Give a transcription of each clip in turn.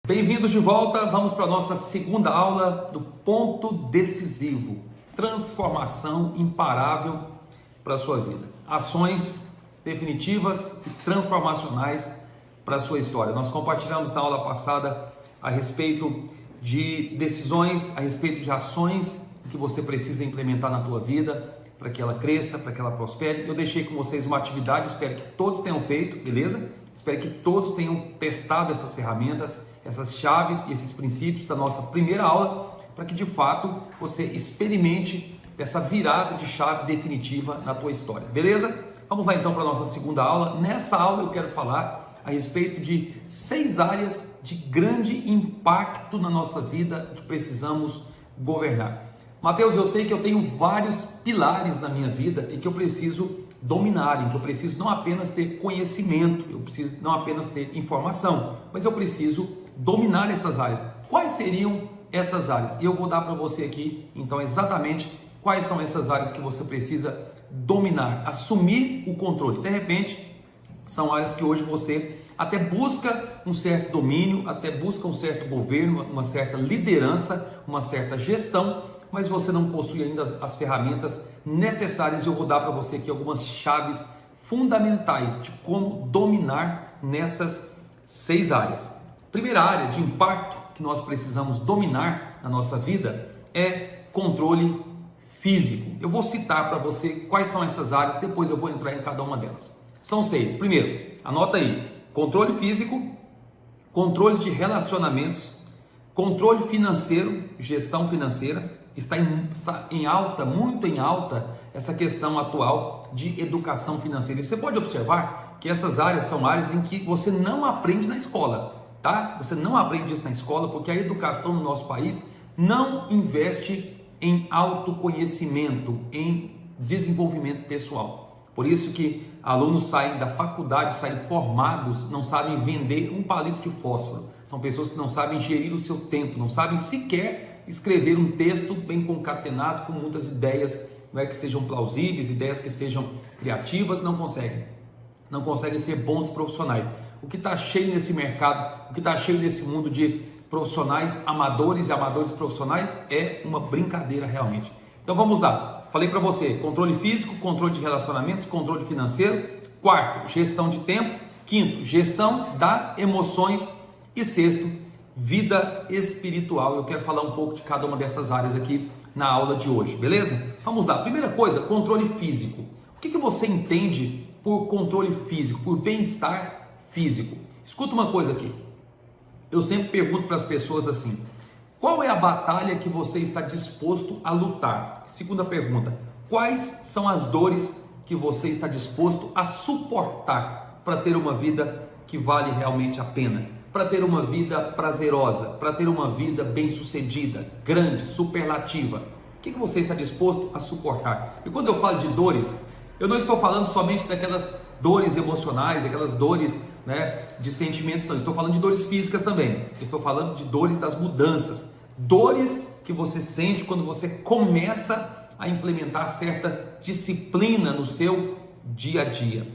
Bem-vindos de volta, vamos para a nossa segunda aula do ponto decisivo, transformação imparável para a sua vida, ações definitivas e transformacionais para a sua história. Nós compartilhamos na aula passada a respeito de decisões, a respeito de ações que você precisa implementar na tua vida para que ela cresça, para que ela prospere. Eu deixei com vocês uma atividade, espero que todos tenham feito, beleza? Espero que todos tenham testado essas ferramentas, essas chaves e esses princípios da nossa primeira aula, para que de fato você experimente essa virada de chave definitiva na tua história, beleza? Vamos lá então para a nossa segunda aula. Nessa aula eu quero falar a respeito de 6 áreas de grande impacto na nossa vida que precisamos governar. Mateus, eu sei que eu tenho vários pilares na minha vida e que eu preciso dominar, em que eu preciso não apenas ter conhecimento, eu preciso não apenas ter informação, mas eu preciso dominar essas áreas. Quais seriam essas áreas? E eu vou dar para você aqui, então, exatamente quais são essas áreas que você precisa dominar, assumir o controle. De repente, são áreas que hoje você até busca um certo domínio, até busca um certo governo, uma certa liderança, uma certa gestão, mas você não possui ainda as ferramentas necessárias. E eu vou dar para você aqui algumas chaves fundamentais de como dominar nessas 6 áreas. Primeira área de impacto que nós precisamos dominar na nossa vida é controle físico. Eu vou citar para você quais são essas áreas, depois eu vou entrar em cada uma delas. São 6. Primeiro, anota aí: controle físico, controle de relacionamentos, controle financeiro, gestão financeira. Está em alta, muito em alta, essa questão atual de educação financeira. Você pode observar que essas áreas são áreas em que você não aprende na escola, tá? Você não aprende isso na escola porque a educação no nosso país não investe em autoconhecimento, em desenvolvimento pessoal. Por isso que alunos saem da faculdade, saem formados, não sabem vender um palito de fósforo. São pessoas que não sabem gerir o seu tempo, não sabem sequer escrever um texto bem concatenado com muitas ideias, não é, que sejam plausíveis, ideias que sejam criativas. Não conseguem ser bons profissionais. O que está cheio nesse mercado, o que está cheio nesse mundo de profissionais amadores e amadores profissionais é uma brincadeira realmente. Então vamos lá, falei para você: controle físico, controle de relacionamentos, controle financeiro. Quarto, gestão de tempo. Quinto, gestão das emoções. E sexto, vida espiritual. Eu quero falar um pouco de cada uma dessas áreas aqui na aula de hoje, beleza? Vamos lá. Primeira coisa, controle físico. O que você entende por controle físico, por bem-estar físico? Escuta uma coisa aqui. Eu sempre pergunto para as pessoas assim: qual é a batalha que você está disposto a lutar? Segunda pergunta: quais são as dores que você está disposto a suportar para ter uma vida que vale realmente a pena? Para ter uma vida prazerosa, para ter uma vida bem-sucedida, grande, superlativa. O que você está disposto a suportar? E quando eu falo de dores, eu não estou falando somente daquelas dores emocionais, aquelas dores, né, de sentimentos, não. Estou falando de dores físicas também. Estou falando de dores das mudanças. Dores que você sente quando você começa a implementar certa disciplina no seu dia a dia.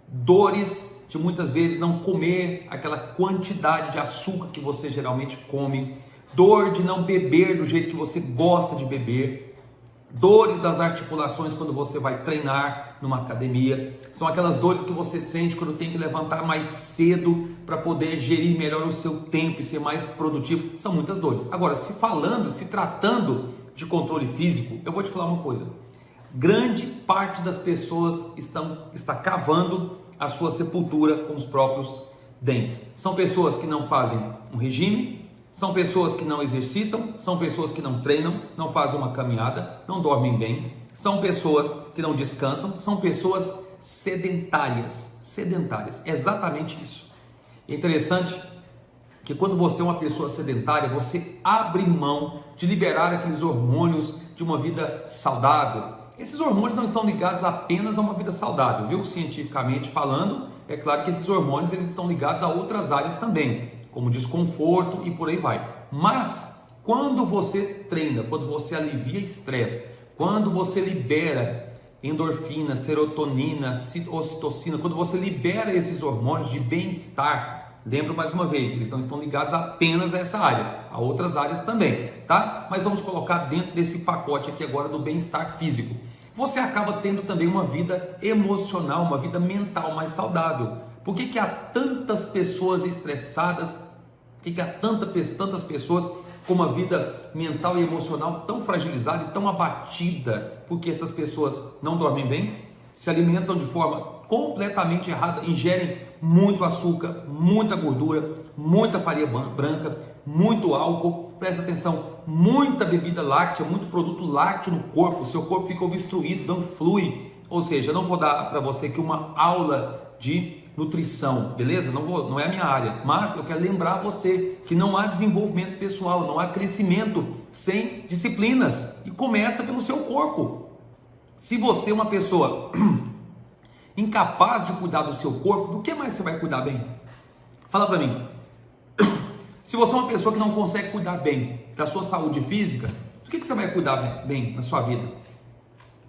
Dores de muitas vezes não comer aquela quantidade de açúcar que você geralmente come, dor de não beber do jeito que você gosta de beber, dores das articulações quando você vai treinar numa academia. São aquelas dores que você sente quando tem que levantar mais cedo para poder gerir melhor o seu tempo e ser mais produtivo. São muitas dores. Agora, se tratando de controle físico, eu vou te falar uma coisa: grande parte das pessoas está cavando a sua sepultura com os próprios dentes. São pessoas que não fazem um regime, são pessoas que não exercitam, são pessoas que não treinam, não fazem uma caminhada, não dormem bem, são pessoas que não descansam, são pessoas sedentárias. É exatamente isso. É interessante que quando você é uma pessoa sedentária, você abre mão de liberar aqueles hormônios de uma vida saudável. Esses hormônios não estão ligados apenas a uma vida saudável, viu? Cientificamente falando, é claro que esses hormônios eles estão ligados a outras áreas também, como desconforto e por aí vai. Mas quando você treina, quando você alivia estresse, quando você libera endorfina, serotonina, ocitocina, quando você libera esses hormônios de bem-estar, Lembro mais uma vez, eles não estão ligados apenas a essa área, a outras áreas também, tá? Mas vamos colocar dentro desse pacote aqui agora do bem-estar físico. Você acaba tendo também uma vida emocional, uma vida mental mais saudável. Por que há tantas pessoas estressadas? Por que há tantas pessoas com uma vida mental e emocional tão fragilizada e tão abatida? Porque essas pessoas não dormem bem, se alimentam de forma completamente errada, ingerem muito açúcar, muita gordura, muita farinha branca, muito álcool, presta atenção, muita bebida láctea, muito produto lácteo no corpo, o seu corpo fica obstruído, não flui. Ou seja, eu não vou dar para você aqui uma aula de nutrição, beleza? Não é a minha área, mas eu quero lembrar você que não há desenvolvimento pessoal, não há crescimento sem disciplinas, e começa pelo seu corpo. Se você é uma pessoa incapaz de cuidar do seu corpo, do que mais você vai cuidar bem? Fala para mim. Se você é uma pessoa que não consegue cuidar bem da sua saúde física, do que você vai cuidar bem na sua vida?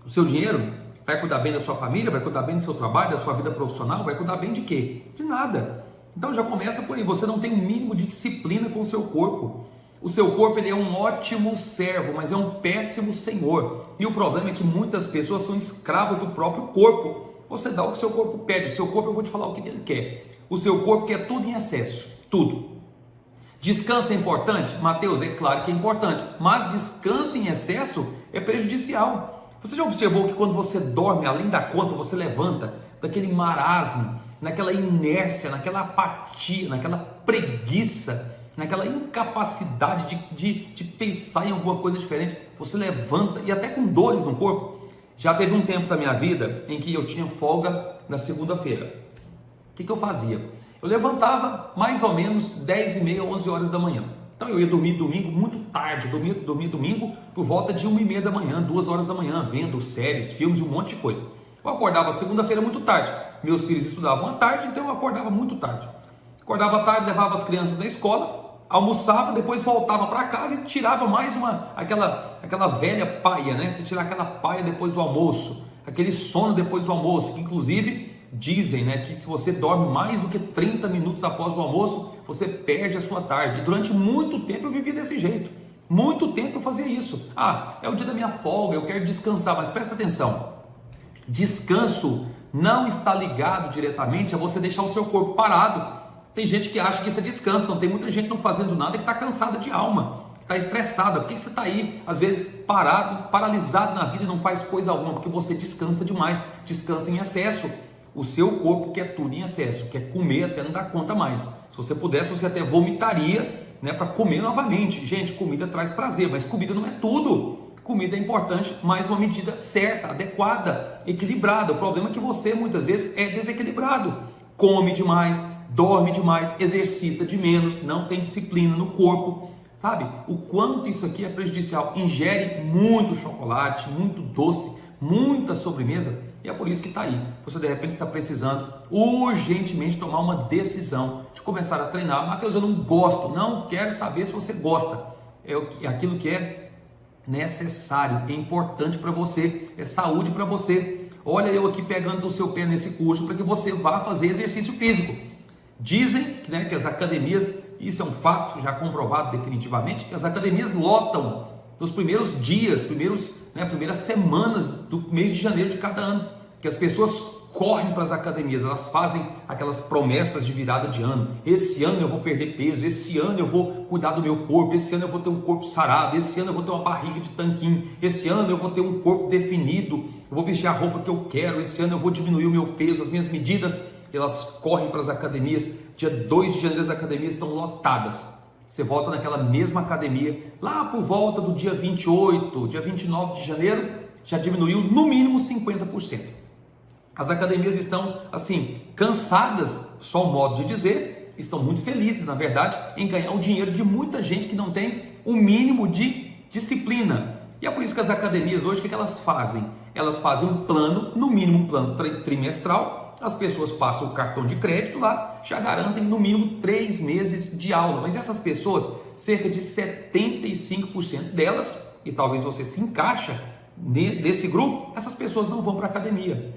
Do seu dinheiro? Vai cuidar bem da sua família? Vai cuidar bem do seu trabalho, da sua vida profissional? Vai cuidar bem de quê? De nada. Então já começa por aí. Você não tem um mínimo de disciplina com o seu corpo. O seu corpo ele é um ótimo servo, mas é um péssimo senhor. E o problema é que muitas pessoas são escravas do próprio corpo. Você dá o que o seu corpo pede. O seu corpo, eu vou te falar o que ele quer. O seu corpo quer tudo em excesso. Tudo. Descanso é importante? Mateus, é claro que é importante. Mas descanso em excesso é prejudicial. Você já observou que quando você dorme, além da conta, você levanta daquele marasmo, naquela inércia, naquela apatia, naquela preguiça, naquela incapacidade de pensar em alguma coisa diferente? Você levanta e até com dores no corpo. Já teve um tempo da minha vida em que eu tinha folga na segunda-feira. O que eu fazia? Eu levantava mais ou menos 10h30, 11 horas da manhã. Então eu ia dormir domingo muito tarde, dormia domingo por volta de 1h30 da manhã, 2 horas da manhã, vendo séries, filmes e um monte de coisa. Eu acordava segunda-feira muito tarde. Meus filhos estudavam à tarde, então eu acordava muito tarde. Acordava à tarde, levava as crianças da escola, almoçava, depois voltava para casa e tirava mais aquela velha paia, né? Você tirar aquela paia depois do almoço, aquele sono depois do almoço, que inclusive dizem, né, que se você dorme mais do que 30 minutos após o almoço, você perde a sua tarde. E durante muito tempo eu vivi desse jeito. Muito tempo eu fazia isso. É o dia da minha folga, eu quero descansar, mas presta atenção. Descanso não está ligado diretamente a você deixar o seu corpo parado. Tem gente que acha que isso é descanso, não tem muita gente não fazendo nada que está cansada de alma, está estressada. Por que você está aí, às vezes, parado, paralisado na vida e não faz coisa alguma? Porque você descansa demais, descansa em excesso. O seu corpo quer tudo em excesso, quer comer até não dar conta mais. Se você pudesse, você até vomitaria, né, para comer novamente. Gente, comida traz prazer, mas comida não é tudo. Comida é importante, mas numa medida certa, adequada, equilibrada. O problema é que você, muitas vezes, é desequilibrado. Come demais, dorme demais, exercita de menos, não tem disciplina no corpo. Sabe? O quanto isso aqui é prejudicial. Ingere muito chocolate, muito doce, muita sobremesa. E é por isso que está aí. Você de repente está precisando urgentemente tomar uma decisão de começar a treinar. Mateus, eu não gosto. Não quero saber se você gosta. É aquilo que é necessário, é importante para você, é saúde para você. Olha eu aqui pegando do seu pé nesse curso para que você vá fazer exercício físico. Dizem que as academias, isso é um fato já comprovado definitivamente, que as academias lotam nos primeiros dias, primeiras semanas do mês de janeiro de cada ano, que as pessoas correm para as academias, elas fazem aquelas promessas de virada de ano. Esse ano eu vou perder peso, esse ano eu vou cuidar do meu corpo, esse ano eu vou ter um corpo sarado, esse ano eu vou ter uma barriga de tanquinho, esse ano eu vou ter um corpo definido, eu vou vestir a roupa que eu quero, esse ano eu vou diminuir o meu peso, as minhas medidas. Elas correm para as academias. Dia 2 de janeiro as academias estão lotadas. Você volta naquela mesma academia, lá por volta do dia 28, dia 29 de janeiro, já diminuiu no mínimo 50%. As academias estão, assim, cansadas, só um modo de dizer, estão muito felizes, na verdade, em ganhar o dinheiro de muita gente que não tem o mínimo de disciplina. E é por isso que as academias hoje, o que elas fazem? Elas fazem um plano, no mínimo um plano trimestral. As pessoas passam o cartão de crédito lá, já garantem no mínimo 3 meses de aula. Mas essas pessoas, cerca de 75% delas, e talvez você se encaixa nesse grupo, essas pessoas não vão para a academia.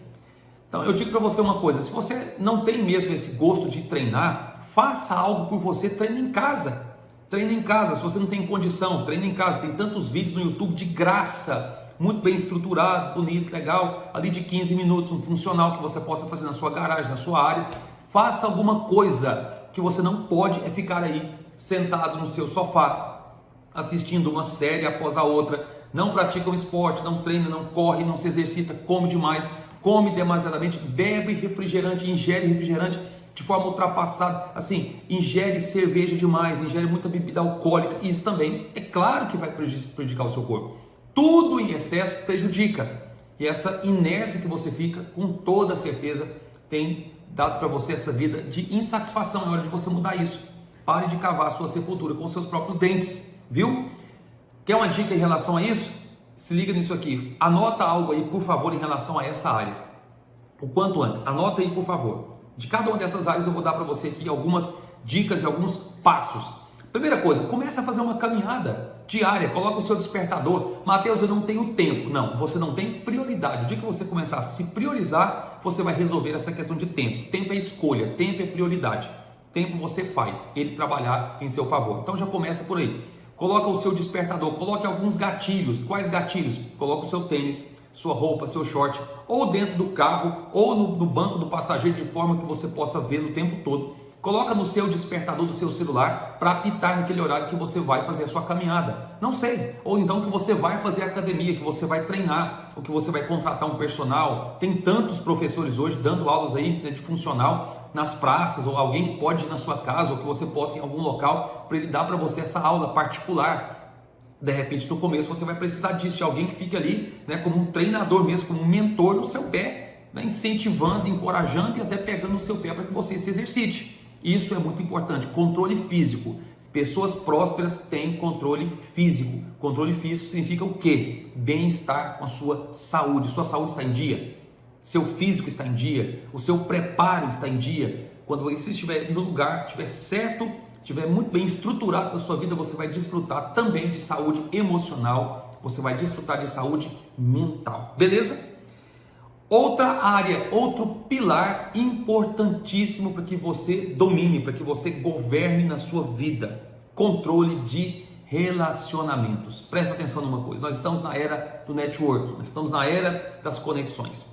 Então eu digo para você uma coisa, se você não tem mesmo esse gosto de treinar, faça algo por você, treine em casa. Treine em casa, se você não tem condição, treine em casa. Tem tantos vídeos no YouTube de graça, muito bem estruturado, bonito, legal, ali de 15 minutos, um funcional que você possa fazer na sua garagem, na sua área. Faça alguma coisa. Que você não pode é ficar aí sentado no seu sofá, assistindo uma série após a outra. Não pratica um esporte, não treina, não corre, não se exercita, come demais, come demasiadamente, bebe refrigerante, ingere refrigerante de forma ultrapassada, assim, ingere cerveja demais, ingere muita bebida alcoólica. Isso também, é claro que vai prejudicar o seu corpo. Tudo em excesso prejudica. E essa inércia que você fica, com toda certeza, tem dado para você essa vida de insatisfação. É hora de você mudar isso. Pare de cavar a sua sepultura com seus próprios dentes, viu? Quer uma dica em relação a isso? Se liga nisso aqui. Anota algo aí, por favor, em relação a essa área. O quanto antes. Anota aí, por favor. De cada uma dessas áreas eu vou dar para você aqui algumas dicas e alguns passos. Primeira coisa, comece a fazer uma caminhada diária, coloca o seu despertador. Mateus, eu não tenho tempo. Não, você não tem prioridade. O dia que você começar a se priorizar, você vai resolver essa questão de tempo. Tempo é escolha, tempo é prioridade. Tempo você faz, ele trabalhar em seu favor. Então já começa por aí. Coloca o seu despertador, coloque alguns gatilhos. Quais gatilhos? Coloca o seu tênis, sua roupa, seu short, ou dentro do carro, ou no banco do passageiro, de forma que você possa ver o tempo todo. Coloca no seu despertador do seu celular para apitar naquele horário que você vai fazer a sua caminhada. Não sei. Ou então que você vai fazer academia, que você vai treinar, ou que você vai contratar um personal. Tem tantos professores hoje dando aulas aí, né, de funcional nas praças, ou alguém que pode ir na sua casa, ou que você possa ir em algum local para ele dar para você essa aula particular. De repente, no começo, você vai precisar disso, de alguém que fique ali, né, como um treinador mesmo, como um mentor no seu pé, né, incentivando, encorajando e até pegando no seu pé para que você se exercite. Isso é muito importante. Controle físico. Pessoas prósperas têm controle físico. Controle físico significa o quê? Bem-estar com a sua saúde. Sua saúde está em dia? Seu físico está em dia? O seu preparo está em dia? Quando você estiver no lugar, estiver certo, estiver muito bem estruturado na sua vida, você vai desfrutar também de saúde emocional. Você vai desfrutar de saúde mental. Beleza? Outra área, outro pilar importantíssimo para que você domine, para que você governe na sua vida: controle de relacionamentos. Presta atenção numa coisa, nós estamos na era do networking, nós estamos na era das conexões.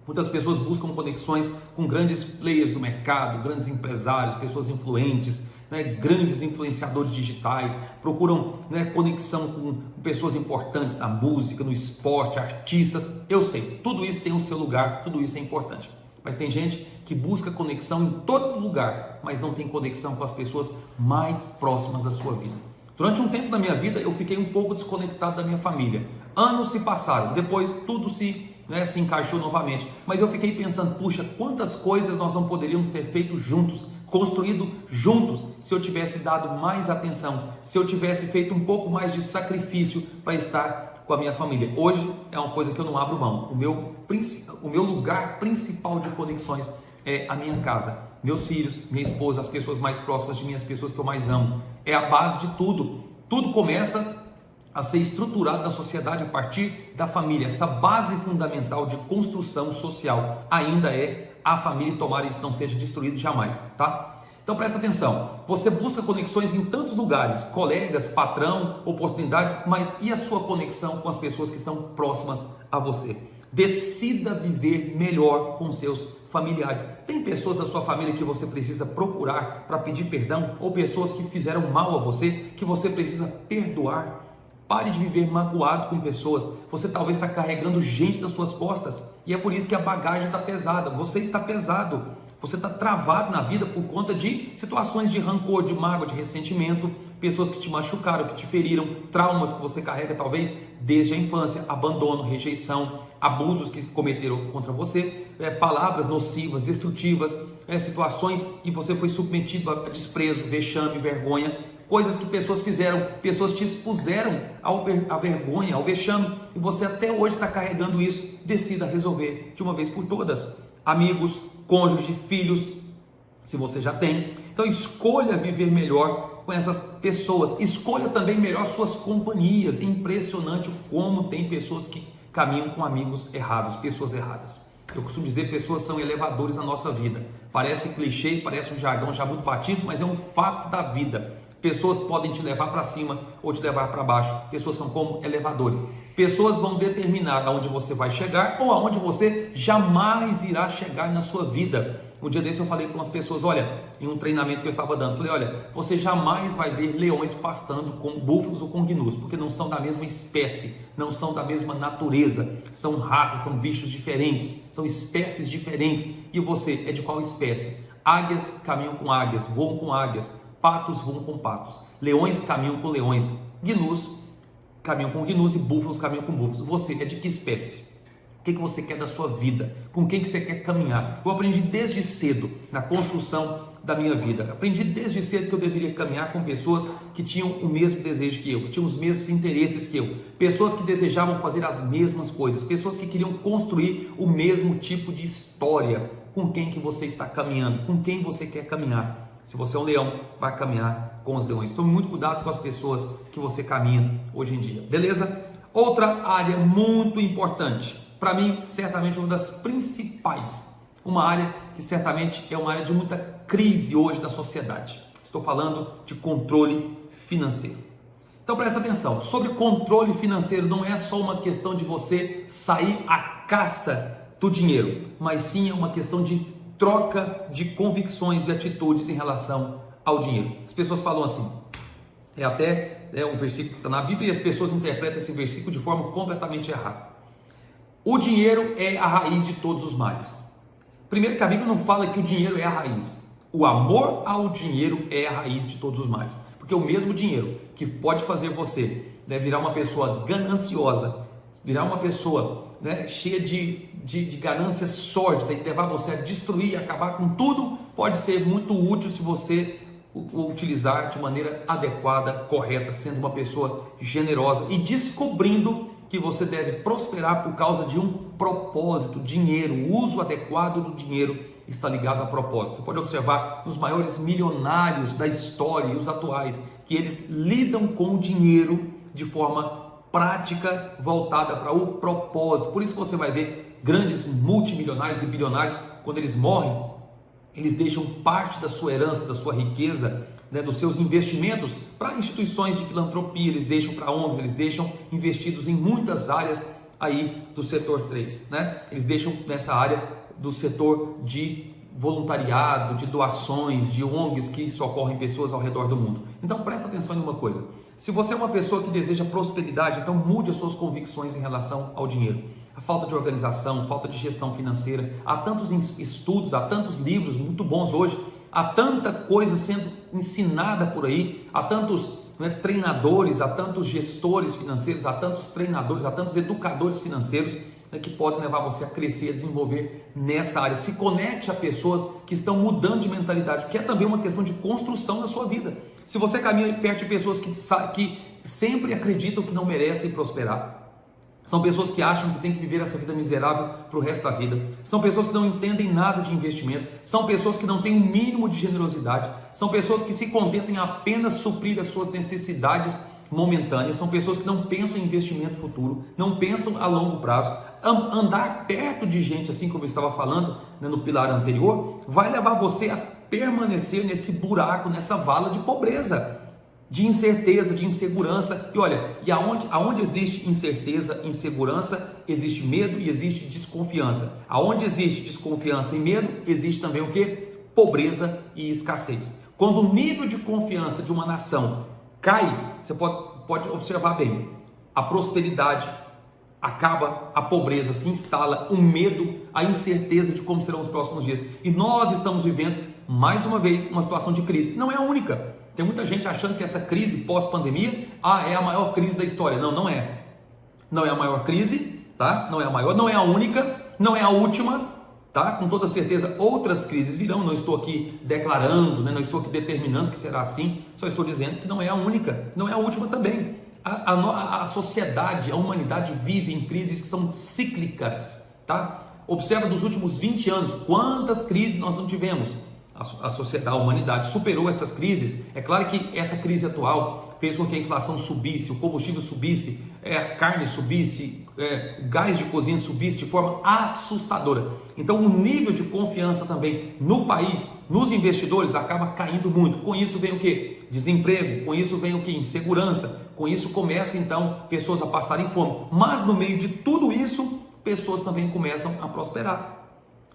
Muitas pessoas buscam conexões com grandes players do mercado, grandes empresários, pessoas influentes, né, grandes influenciadores digitais, procuram, né, conexão com pessoas importantes na música, no esporte, artistas. Eu sei, tudo isso tem o seu lugar, tudo isso é importante. Mas tem gente que busca conexão em todo lugar, mas não tem conexão com as pessoas mais próximas da sua vida. Durante um tempo da minha vida, eu fiquei um pouco desconectado da minha família. Anos se passaram, depois tudo se encaixou novamente. Mas eu fiquei pensando, puxa, quantas coisas nós não poderíamos ter feito juntos, construído juntos, se eu tivesse dado mais atenção, se eu tivesse feito um pouco mais de sacrifício para estar com a minha família. Hoje é uma coisa que eu não abro mão. O meu lugar principal de conexões é a minha casa, meus filhos, minha esposa, as pessoas mais próximas de mim, as pessoas que eu mais amo. É a base de tudo. Tudo começa a ser estruturado na sociedade a partir da família. Essa base fundamental de construção social ainda é a família, e tomara isso não seja destruído jamais, tá? Então presta atenção, você busca conexões em tantos lugares, colegas, patrão, oportunidades, mas e a sua conexão com as pessoas que estão próximas a você? Decida viver melhor com seus familiares. Tem pessoas da sua família que você precisa procurar para pedir perdão, ou pessoas que fizeram mal a você, que você precisa perdoar. Pare de viver magoado com pessoas. Você talvez está carregando gente nas suas costas e é por isso que a bagagem está pesada. Você está pesado. Você está travado na vida por conta de situações de rancor, de mágoa, de ressentimento, pessoas que te machucaram, que te feriram, traumas que você carrega talvez desde a infância, abandono, rejeição, abusos que cometeram contra você, palavras nocivas, destrutivas, situações que você foi submetido a desprezo, vexame, vergonha. Coisas que pessoas fizeram, pessoas te expuseram à vergonha, ao vexame, e você até hoje está carregando isso. Decida resolver de uma vez por todas. Amigos, cônjuge, filhos, se você já tem. Então escolha viver melhor com essas pessoas. Escolha também melhor suas companhias. É impressionante como tem pessoas que caminham com amigos errados, pessoas erradas. Eu costumo dizer, pessoas são elevadores na nossa vida. Parece clichê, parece um jargão já muito batido, mas é um fato da vida. Pessoas podem te levar para cima ou te levar para baixo. Pessoas são como elevadores. Pessoas vão determinar aonde você vai chegar ou aonde você jamais irá chegar na sua vida. Um dia desse eu falei para umas pessoas, olha, em um treinamento que eu estava dando, falei, olha, você jamais vai ver leões pastando com búfalos ou com gnus, porque não são da mesma espécie, não são da mesma natureza, são raças, são bichos diferentes, são espécies diferentes. E você é de qual espécie? Águias caminham com águias, voam com águias, patos voam com patos, leões caminham com leões, gnus caminham com gnus e búfalos caminham com búfalos. Você é de que espécie? O que você quer da sua vida? Com quem que você quer caminhar? Eu aprendi desde cedo na construção da minha vida. Aprendi desde cedo que eu deveria caminhar com pessoas que tinham o mesmo desejo que eu, que tinham os mesmos interesses que eu, pessoas que desejavam fazer as mesmas coisas, pessoas que queriam construir o mesmo tipo de história. Com quem que você está caminhando? Com quem você quer caminhar? Se você é um leão, vai caminhar com os leões. Tome muito cuidado com as pessoas que você caminha hoje em dia, beleza? Outra área muito importante, para mim, certamente uma das principais, uma área que certamente é uma área de muita crise hoje da sociedade. Estou falando de controle financeiro. Então presta atenção, sobre controle financeiro não é só uma questão de você sair à caça do dinheiro, mas sim é uma questão de troca de convicções e atitudes em relação ao dinheiro. As pessoas falam assim, um versículo que está na Bíblia e as pessoas interpretam esse versículo de forma completamente errada. O dinheiro é a raiz de todos os males. Primeiro que a Bíblia não fala que o dinheiro é a raiz. O amor ao dinheiro é a raiz de todos os males. Porque o mesmo dinheiro que pode fazer você virar uma pessoa gananciosa, virar uma pessoa cheia de ganância sórdida e levar você a destruir, acabar com tudo, pode ser muito útil se você o utilizar de maneira adequada, correta, sendo uma pessoa generosa e descobrindo que você deve prosperar por causa de um propósito. Dinheiro, o uso adequado do dinheiro está ligado a propósito. Você pode observar nos maiores milionários da história e os atuais, que eles lidam com o dinheiro de forma prática, voltada para o propósito. Por isso que você vai ver grandes multimilionários e bilionários, quando eles morrem, eles deixam parte da sua herança, da sua riqueza, dos seus investimentos para instituições de filantropia, eles deixam para ONGs, eles deixam investidos em muitas áreas aí do setor 3, Eles deixam nessa área do setor de voluntariado, de doações, de ONGs que socorrem pessoas ao redor do mundo. Então presta atenção em uma coisa, se você é uma pessoa que deseja prosperidade, então mude as suas convicções em relação ao dinheiro. A falta de organização, falta de gestão financeira, há tantos estudos, há tantos livros muito bons hoje, há tanta coisa sendo ensinada por aí, há tantos treinadores, há tantos gestores financeiros, há tantos treinadores, há tantos educadores financeiros que podem levar você a crescer, a desenvolver nessa área. Se conecte a pessoas que estão mudando de mentalidade, que é também uma questão de construção da sua vida. Se você caminha perto de pessoas que sempre acreditam que não merecem prosperar, são pessoas que acham que tem que viver essa vida miserável para o resto da vida. São pessoas que não entendem nada de investimento. São pessoas que não têm um mínimo de generosidade. São pessoas que se contentam em apenas suprir as suas necessidades momentâneas. São pessoas que não pensam em investimento futuro, não pensam a longo prazo. Andar perto de gente, assim como eu estava falando no pilar anterior, vai levar você a permanecer nesse buraco, nessa vala de pobreza, de incerteza, de insegurança. E olha, aonde existe incerteza, insegurança, existe medo e existe desconfiança. Aonde existe desconfiança e medo, existe também o quê? Pobreza e escassez. Quando o nível de confiança de uma nação cai, você pode observar bem, a prosperidade acaba, a pobreza se instala, o medo, a incerteza de como serão os próximos dias. E nós estamos vivendo, mais uma vez, uma situação de crise. Não é a única. Tem muita gente achando que essa crise pós-pandemia, é a maior crise da história. Não, não é. Não é a maior crise, tá? Não é a maior, não é a única, não é a última, tá? Com toda certeza outras crises virão. Não estou aqui declarando, não estou aqui determinando que será assim. Só estou dizendo que não é a única, não é a última também. A sociedade, a humanidade vive em crises que são cíclicas, tá? Observa dos últimos 20 anos, quantas crises nós não tivemos. A sociedade, a humanidade superou essas crises. É claro que essa crise atual fez com que a inflação subisse, o combustível subisse, a carne subisse, o gás de cozinha subisse de forma assustadora. Então o nível de confiança também no país, nos investidores, acaba caindo muito. Com isso vem o quê? Desemprego, com isso vem o quê? Insegurança, com isso começa então pessoas a passarem fome. Mas no meio de tudo isso, pessoas também começam a prosperar.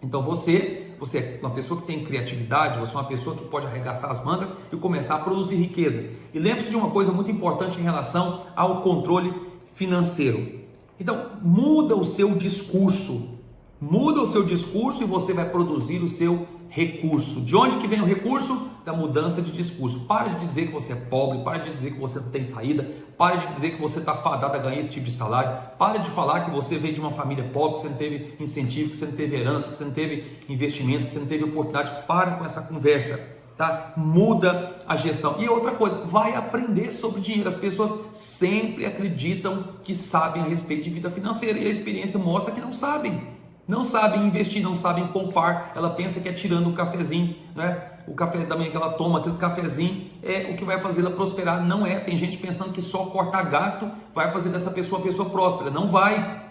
Então você é uma pessoa que tem criatividade, você é uma pessoa que pode arregaçar as mangas e começar a produzir riqueza. E lembre-se de uma coisa muito importante em relação ao controle financeiro. Então, muda o seu discurso e você vai produzir o seu recurso. De onde que vem o recurso? Da mudança de discurso. Pare de dizer que você é pobre, pare de dizer que você não tem saída, pare de dizer que você está fadado a ganhar esse tipo de salário, pare de falar que você veio de uma família pobre, que você não teve incentivo, que você não teve herança, que você não teve investimento, que você não teve oportunidade. Para com essa conversa, tá? Muda a gestão. E outra coisa, vai aprender sobre dinheiro. As pessoas sempre acreditam que sabem a respeito de vida financeira e a experiência mostra que não sabem. Não sabem investir, não sabem poupar. Ela pensa que é tirando o cafezinho, né? O café da manhã que ela toma, aquele cafezinho é o que vai fazer ela prosperar. Não é. Tem gente pensando que só cortar gasto vai fazer dessa pessoa uma pessoa próspera. Não vai.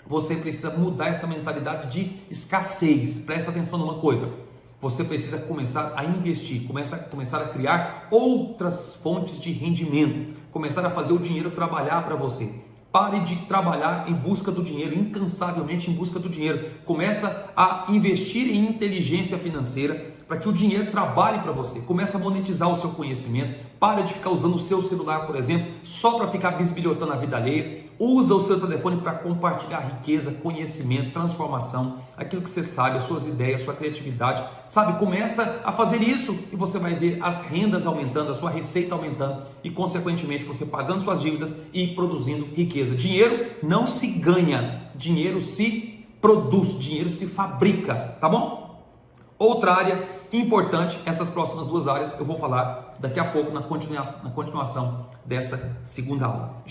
Você precisa mudar essa mentalidade de escassez. Presta atenção numa coisa. Você precisa começar a investir, começar a criar outras fontes de rendimento, começar a fazer o dinheiro trabalhar para você. Pare de trabalhar em busca do dinheiro, incansavelmente em busca do dinheiro. Começa a investir em inteligência financeira para que o dinheiro trabalhe para você. Começa a monetizar o seu conhecimento. Pare de ficar usando o seu celular, por exemplo, só para ficar bisbilhotando a vida alheia. Usa o seu telefone para compartilhar riqueza, conhecimento, transformação, aquilo que você sabe, as suas ideias, a sua criatividade. Sabe, começa a fazer isso e você vai ver as rendas aumentando, a sua receita aumentando e, consequentemente, você pagando suas dívidas e produzindo riqueza. Dinheiro não se ganha, dinheiro se produz, dinheiro se fabrica, tá bom? Outra área importante, essas próximas duas áreas eu vou falar daqui a pouco na continuação dessa segunda aula.